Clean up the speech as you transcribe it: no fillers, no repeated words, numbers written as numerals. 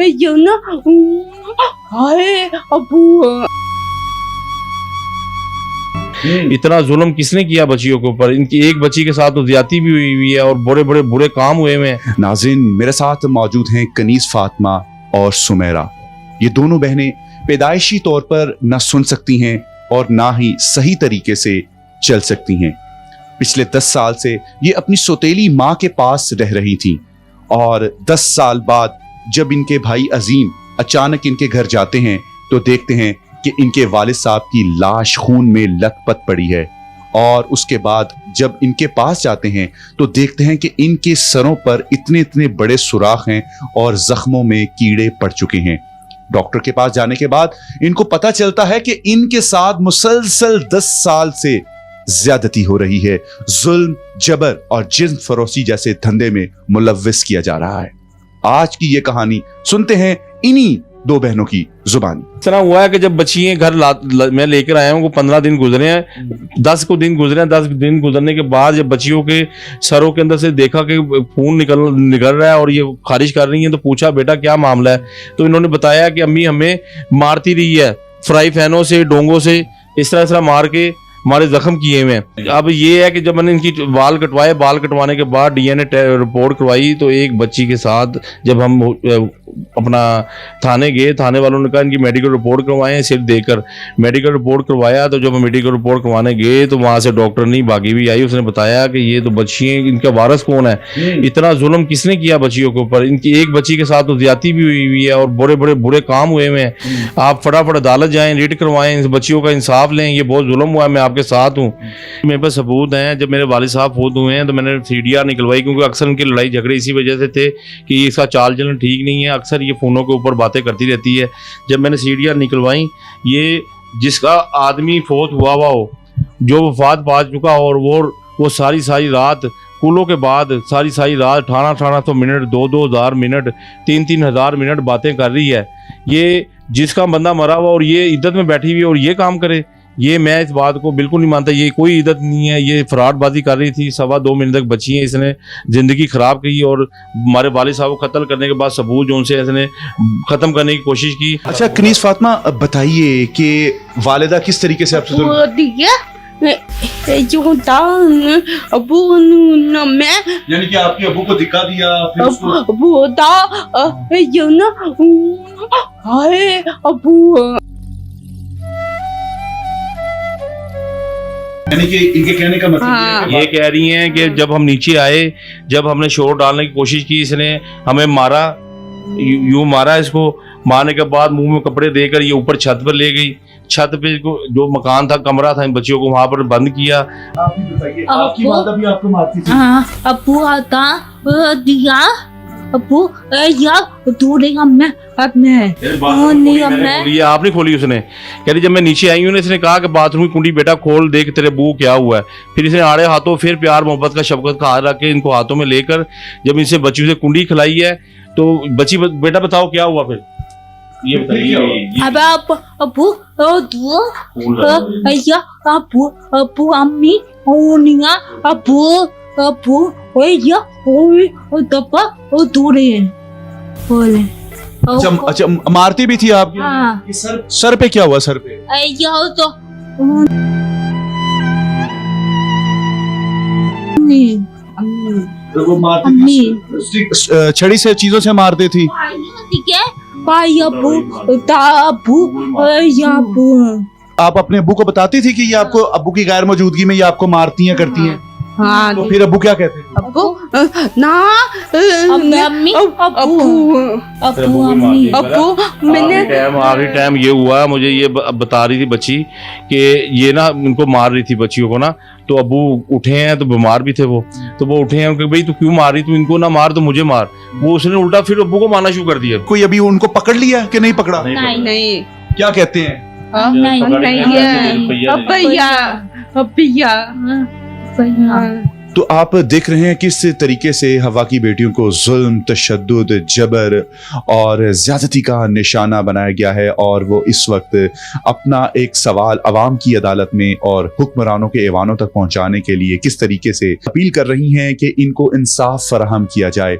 ये ना हाय अबू। इतना जुल्म किसने किया बच्चियों के ऊपर? इनकी एक बच्ची के साथ तो ज्यादती भी हुई हुई है और बड़े बड़े बुरे काम हुए हुए हैं। नाज़रीन, मेरे साथ मौजूद हैं कनीज़ फातिमा और सुमेरा। ये दोनों बहनें पैदाइशी तौर पर न सुन सकती हैं और ना ही सही तरीके से चल सकती हैं। पिछले 10 साल से ये अपनी सौतेली माँ के पास रह रही थीं और 10 साल बाद जब इनके भाई अजीम अचानक इनके घर जाते हैं तो देखते हैं कि इनके वालिद साहब की लाश खून में लथपथ पड़ी है। और उसके बाद जब इनके पास जाते हैं तो देखते हैं कि इनके सरों पर इतने इतने बड़े सुराख हैं और जख्मों में कीड़े पड़ चुके हैं। डॉक्टर के पास जाने के बाद इनको पता चलता है कि इनके साथ मुसलसल 10 साल से ज्यादती हो रही है। जुल्म, जबर और जिस्म फरोशी जैसे धंधे में मुलव्विस किया जा रहा है। आज की ये कहानी सुनते हैं इन्हीं दो बहनों की जुबानी। इस तरह हुआ है कि जब बच्चियां घर मैं लेकर आया हूँ, 15 दिन गुजरे हैं, 10 दिन गुजरे हैं। 10 दिन गुजरने के बाद जब बच्चियों के सरों के अंदर से देखा कि खून निकल रहा है और ये खारिज कर रही हैं, तो पूछा बेटा क्या मामला है? तो इन्होंने बताया कि अम्मी हमें मारती रही है, फ्राई फैनों से, डोंगों से, इस तरह मार के हमारे जख्म किए हुए हैं। अब ये है कि जब मैंने इनकी बाल कटवाए, बाल कटवाने के बाद DNA रिपोर्ट करवाई, तो एक बच्ची के साथ जब हम अपना थाने गए, थाने वालों ने कहा इनकी मेडिकल रिपोर्ट करवाएं। सिर्फ देकर मेडिकल रिपोर्ट करवाया, तो जब हम मेडिकल रिपोर्ट करवाने गए तो वहाँ से डॉक्टर नहीं भागी भी आई, उसने बताया कि ये तो बच्चियाँ, इनका वारिस कौन है? इतना जुल्म किसने किया बच्चियों के ऊपर? इनकी एक बच्ची के साथ तो ज्यादती भी हुई हुई है और बड़े बड़े बुरे काम हुए हुए हैं। आप फटाफट अदालत जाएं, रिट करवाएं, इन बच्चियों का इंसाफ लें। ये बहुत जुल्म हुआ है, मैं आपके साथ हूँ। मेरे पास सबूत हैं। जब मेरे वालिद साहब फौत हुए हैं तो मैंने CDR निकलवाई, क्योंकि अक्सर उनकी लड़ाई झगड़े इसी वजह से थे कि इसका चाल चलन ठीक नहीं है, अक्सर ये फ़ोनों के ऊपर बातें करती रहती है। जब मैंने CDR निकलवाई, ये जिसका आदमी फौत हुआ हो, जो वफात पा चुका और वो सारी रात कुलों के बाद सारी रात 1800 मिनट, 2,000 मिनट, 3,000 मिनट बातें कर रही है। ये जिसका बंदा मरा हुआ और ये इद्दत में बैठी हुई और ये काम करे, ये मैं इस बात को बिल्कुल नहीं मानता। ये कोई इद्दत नहीं है, ये फ्रॉडबाजी कर रही थी। 2.25 महीने तक बची है, इसने ज़िंदगी ख़राब की और हमारे वालिद साहब को कत्ल करने के बाद सबूत जो उनसे इसने ख़त्म करने की कोशिश की। अच्छा कनीज़ फातिमा, बताइए कि वालिदा किस तरीके से आपसे वो दिया जो अबू न मैं, यानी कि आपके अबू को दिक्कत दिया, फिर उसको वो था ये ना हाय अबू। यानी कि इनके कहने का मतलब हाँ। ये है ये कह रही हैं कि जब हम नीचे आए, जब हमने शोर डालने की कोशिश की, इसने हमें मारा, यूं मारा। इसको मारने के बाद मुंह में कपड़े देकर ये ऊपर छत पर ले गई। छत पे जो मकान था, कमरा था इन बच्चियों को, वहां पर बंद किया। आप ही बताइए, आपकी माता भी आपको मारती थी? अबू आता दिया अबू या दूरेगा मैं अपने ये आपने खोली उसने। कह रही जब मैं नीचे आई हूँ, इसने कहा कि बाथरूम की कुंडी बेटा खोल देख तेरे बू क्या हुआ है। फिर इसने आड़े हाथों फिर प्यार मोहब्बत का शफकत का हाथ रख के इनको हाथों में लेकर जब इनसे बच्चियों से कुंडी खिलाई है, तो बच्ची बेटा बताओ क्या हुआ? फिर ये बताइए। अब अबू या अबू अम्मी ओनिया अबू या दबा दूरे बोले। अच्छा, मारती भी थी आप? हाँ। सर पे क्या हुआ? सर पे या तो वो मारती थी, छड़ी से, चीजों से मारती थी। ठीक है भाई अबू या अबू। आप अपने अबू को बताती थी कि ये आपको अबू की गैर मौजूदगी में ये आपको मारती हैं, करती हैं? हाँ। तो फिर अबू क्या कहते थे? अबू ना अम्मी अबू मैंने आखिरी टाइम ये हुआ, मुझे ये बता रही थी बच्ची कि ये ना उनको मार रही थी बच्चियों को ना, तो अबू उठे हैं, तो बीमार भी थे वो, तो वो उठे हैं कि भाई तू क्यों मार रही, तू इनको ना मार तो मुझे मार। वो उसने उल्टा फिर अबू को मारना शुरू कर दिया। कोई अभी उनको पकड़ लिया कि नहीं पकड़ा? नहीं क्या कहते हैं? तो आप देख रहे हैं किस तरीके से हवा की बेटियों को जुल्म, तशद्दुद, जबर और ज्यादती का निशाना बनाया गया है, और वो इस वक्त अपना एक सवाल अवाम की अदालत में और हुक्मरानों के ऐवानों तक पहुंचाने के लिए किस तरीके से अपील कर रही हैं कि इनको इंसाफ फराहम किया जाए।